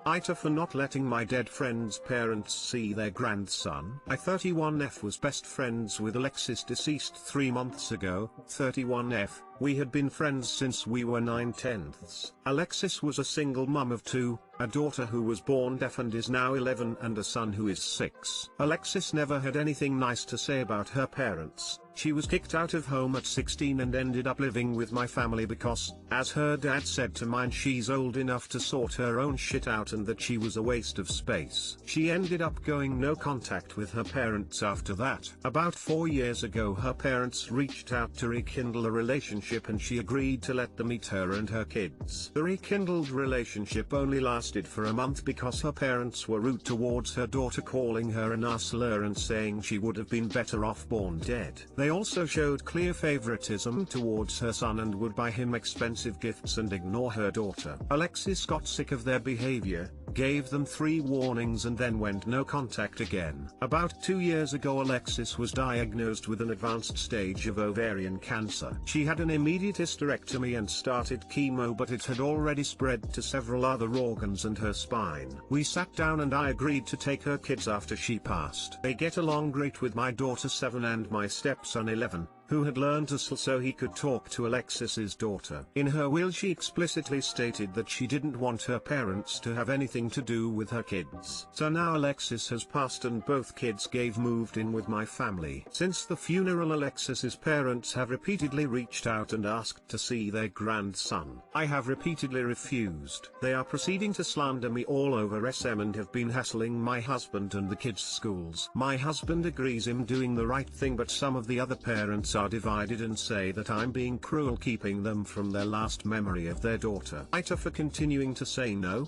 AITA for not letting my dead friend's parents see their grandson. I 31F was best friends with Alexis, deceased 3 months ago. 31F, we had been friends since we were 9/10. Alexis was a single mum of 2, a daughter who was born deaf and is now 11 and a son who is 6. Alexis never had anything nice to say about her parents. She was kicked out of home at 16 and ended up living with my family because, as her dad said to mine, she's old enough to sort her own shit out and that she was a waste of space. She ended up going no contact with her parents after that. About 4 years ago her parents reached out to rekindle a relationship and she agreed to let them meet her and her kids. The rekindled relationship only lasted for a month because her parents were rude towards her daughter, calling her an arsehole and saying she would have been better off born dead. They also showed clear favoritism towards her son and would buy him expensive gifts and ignore her daughter. Alexis got sick of their behavior, gave them 3 warnings and then went no contact again. About 2 years ago Alexis was diagnosed with an advanced stage of ovarian cancer. She had an immediate hysterectomy and started chemo, but it had already spread to several other organs and her spine. We sat down and I agreed to take her kids after she passed. They get along great with my daughter 7 and my stepson 11, who had learned to SL so he could talk to Alexis's daughter. In her will she explicitly stated that she didn't want her parents to have anything to do with her kids. So now Alexis has passed and both kids moved in with my family. Since the funeral Alexis's parents have repeatedly reached out and asked to see their grandson. I have repeatedly refused. They are proceeding to slander me all over SM and have been hassling my husband and the kids' schools. My husband agrees I'm doing the right thing, but some of the other parents are divided and say that I'm being cruel, keeping them from their last memory of their daughter. AITA for continuing to say no.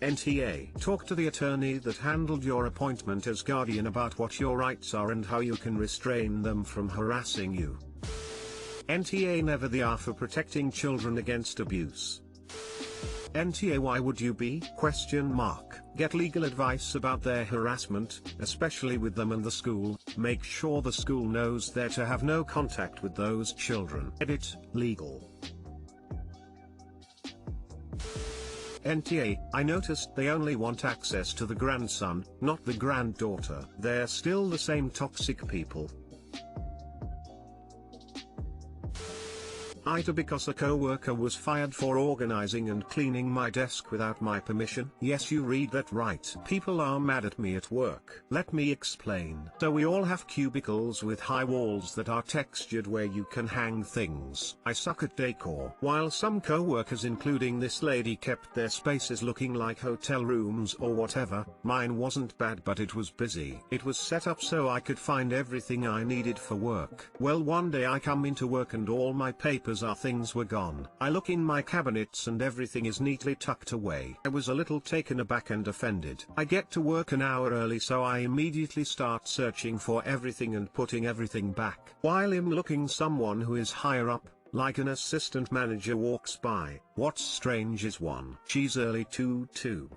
NTA. Talk to the attorney that handled your appointment as guardian about what your rights are and how you can restrain them from harassing you. NTA. Never the R for protecting children against abuse. NTA. Why would you be? Get legal advice about their harassment, especially with them and the school. Make sure the school knows they're to have no contact with those children. Edit, legal. NTA. I noticed they only want access to the grandson, not the granddaughter. They're still the same toxic people. AITA. Because a coworker was fired for organizing and cleaning my desk without my permission. Yes, you read that right. People are mad at me at work. Let me explain. So we all have cubicles with high walls that are textured where you can hang things. I suck at decor. While some coworkers, including this lady, kept their spaces looking like hotel rooms or whatever, mine wasn't bad, but it was busy. It was set up so I could find everything I needed for work. Well, one day I come into work and all my papers things were gone. I look in my cabinets and everything is neatly tucked away. I was a little taken aback and offended. I get to work an hour early, so I immediately start searching for everything and putting everything back. While I'm looking, someone who is higher up, like an assistant manager, walks by. What's strange is she's early too.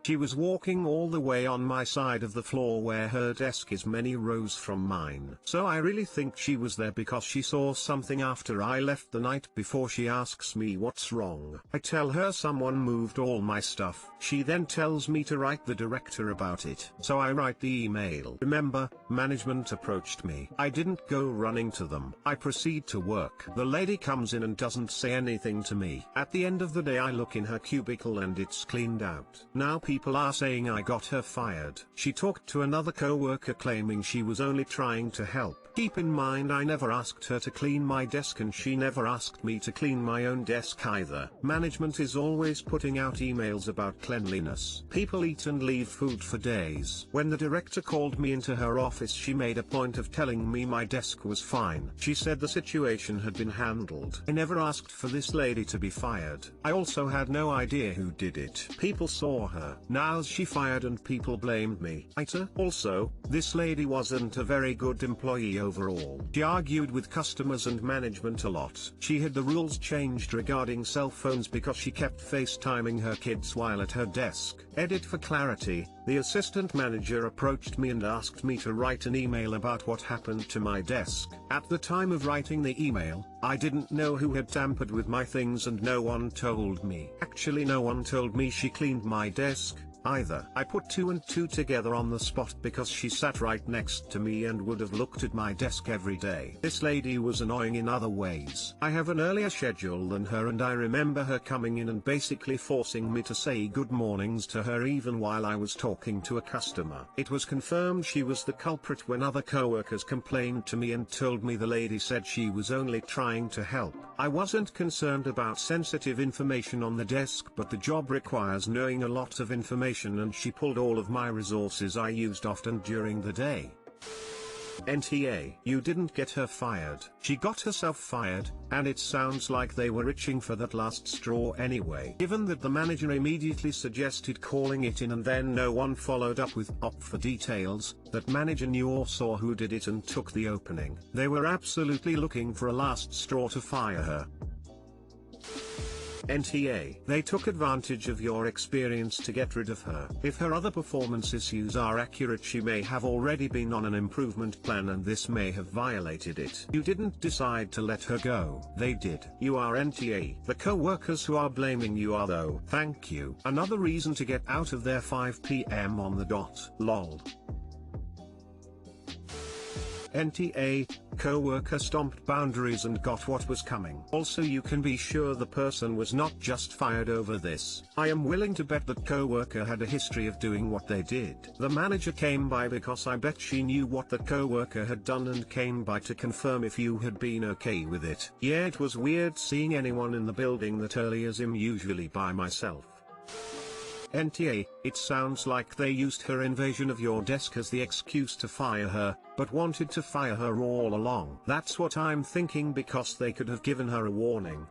She was walking all the way on my side of the floor where her desk is many rows from mine. So I really think she was there because she saw something after I left the night before. She asks me what's wrong. I tell her someone moved all my stuff. She then tells me to write the director about it. So I write the email. Remember, management approached me. I didn't go running to them. I proceed to work. The lady comes in and doesn't say anything to me. At the end of the day I look in her cubicle and it's cleaned out. Now people are saying I got her fired. She talked to another coworker claiming she was only trying to help. Keep in mind I never asked her to clean my desk and she never asked me to clean my own desk either. Management is always putting out emails about cleanliness. People eat and leave food for days. When the director called me into her office, she made a point of telling me my desk was fine. She said the situation had been handled. I never asked for this lady to be fired. I also had no idea who did it. People saw her. Now she fired and people blamed me. AITA. Also, this lady wasn't a very good employee overall. She argued with customers and management a lot. She had the rules changed regarding cell phones because she kept FaceTiming her kids while at her desk. Edit for clarity, the assistant manager approached me and asked me to write an email about what happened to my desk. At the time of writing the email, I didn't know who had tampered with my things and no one told me. Actually, no one told me she cleaned my desk either. I put 2 and 2 together on the spot because she sat right next to me and would have looked at my desk every day. This lady was annoying in other ways. I have an earlier schedule than her and I remember her coming in and basically forcing me to say good mornings to her even while I was talking to a customer. It was confirmed she was the culprit when other coworkers complained to me and told me the lady said she was only trying to help. I wasn't concerned about sensitive information on the desk, but the job requires knowing a lot of information and she pulled all of my resources I used often during the day. NTA, you didn't get her fired. She got herself fired, and it sounds like they were reaching for that last straw anyway. Given that the manager immediately suggested calling it in and then no one followed up with opt for details, that manager knew or saw who did it and took the opening. They were absolutely looking for a last straw to fire her. NTA, they took advantage of your experience to get rid of her. If her other performance issues are accurate, she may have already been on an improvement plan and this may have violated it. You didn't decide to let her go. They did. You are NTA. The co-workers who are blaming you are though. Thank you. Another reason to get out of there 5 PM on the dot. Lol. NTA, co-worker stomped boundaries and got what was coming. Also, you can be sure the person was not just fired over this. I am willing to bet that co-worker had a history of doing what they did. The manager came by because I bet she knew what the co-worker had done and came by to confirm if you had been okay with it. Yeah, it was weird seeing anyone in the building that early as I'm usually by myself. NTA, it sounds like they used her invasion of your desk as the excuse to fire her, but wanted to fire her all along. That's what I'm thinking because they could have given her a warning.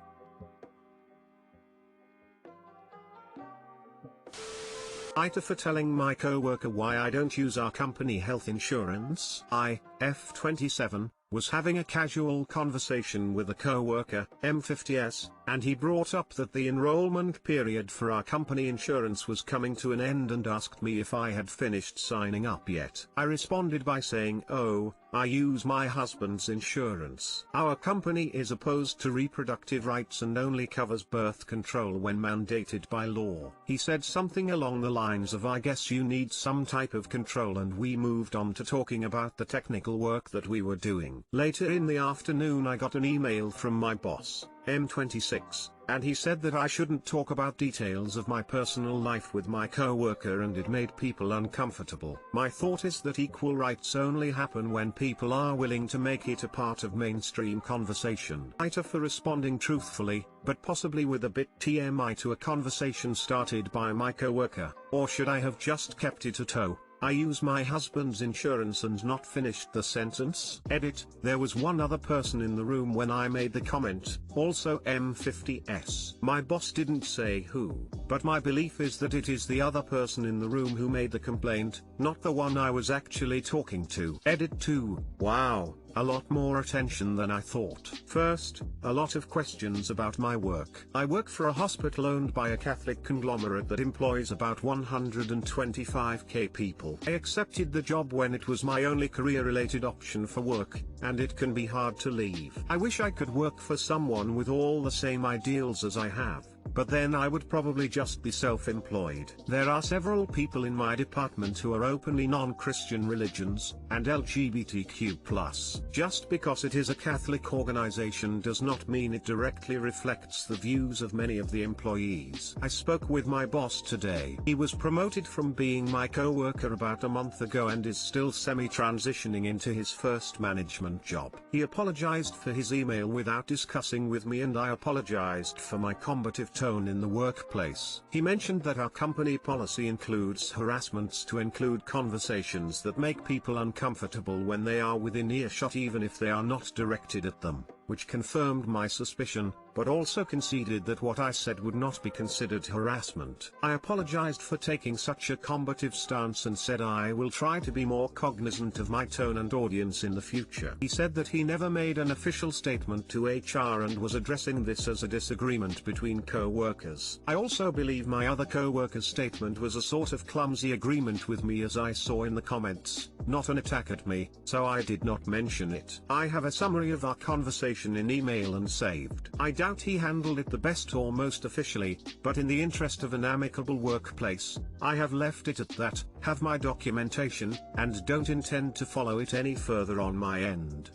AITA for telling my coworker why I don't use our company health insurance. I, F27, was having a casual conversation with a coworker, M50S, and he brought up that the enrollment period for our company insurance was coming to an end and asked me if I had finished signing up yet. I responded by saying, "Oh, I use my husband's insurance. Our company is opposed to reproductive rights and only covers birth control when mandated by law." He said something along the lines of, "I guess you need some type of control," and we moved on to talking about the technical work that we were doing. Later in the afternoon I got an email from my boss, M26, and he said that I shouldn't talk about details of my personal life with my coworker and it made people uncomfortable. My thought is that equal rights only happen when people are willing to make it a part of mainstream conversation. AITA for responding truthfully, but possibly with a bit TMI to a conversation started by my coworker, or should I have just kept it at "Oh, I use my husband's insurance" and not finished the sentence? Edit, there was one other person in the room when I made the comment, also M50S. My boss didn't say who, but my belief is that it is the other person in the room who made the complaint, not the one I was actually talking to. Edit 2, wow. A lot more attention than I thought. First, a lot of questions about my work. I work for a hospital owned by a Catholic conglomerate that employs about 125k people. I accepted the job when it was my only career-related option for work, and it can be hard to leave. I wish I could work for someone with all the same ideals as I have, but then I would probably just be self-employed. There are several people in my department who are openly non-Christian religions, and LGBTQ+. Just because it is a Catholic organization does not mean it directly reflects the views of many of the employees. I spoke with my boss today. He was promoted from being my coworker about a month ago and is still semi-transitioning into his first management job. He apologized for his email without discussing with me, and I apologized for my combative tone in the workplace. He mentioned that our company policy includes harassments to include conversations that make people uncomfortable when they are within earshot even if they are not directed at them, which confirmed my suspicion, but also conceded that what I said would not be considered harassment. I apologized for taking such a combative stance and said I will try to be more cognizant of my tone and audience in the future. He said that he never made an official statement to HR and was addressing this as a disagreement between co-workers. I also believe my other co-worker's statement was a sort of clumsy agreement with me, as I saw in the comments, not an attack at me, so I did not mention it. I have a summary of our conversation in email and saved. I doubt he handled it the best or most officially, but in the interest of an amicable workplace, I have left it at that, have my documentation, and don't intend to follow it any further on my end.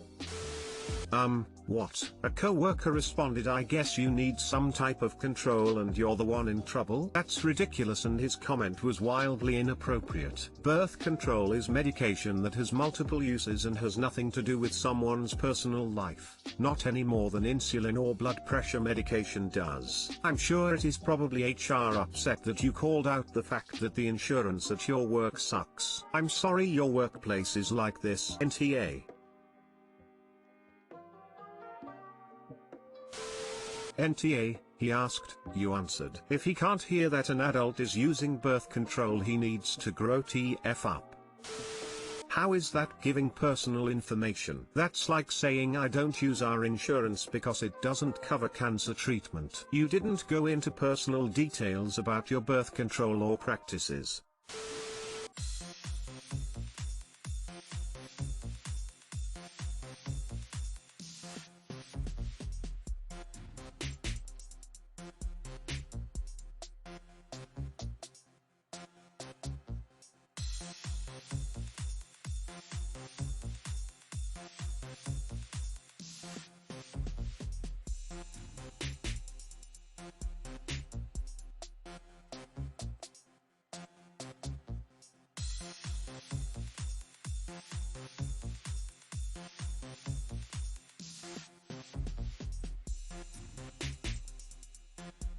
What? A co-worker responded, I guess you need some type of control and you're the one in trouble? That's ridiculous, and his comment was wildly inappropriate. Birth control is medication that has multiple uses and has nothing to do with someone's personal life. Not any more than insulin or blood pressure medication does. I'm sure it is probably HR upset that you called out the fact that the insurance at your work sucks. I'm sorry your workplace is like this. NTA. NTA, he asked. You answered. If he can't hear that an adult is using birth control, he needs to grow TF up. How is that giving personal information? That's like saying I don't use our insurance because it doesn't cover cancer treatment. You didn't go into personal details about your birth control or practices.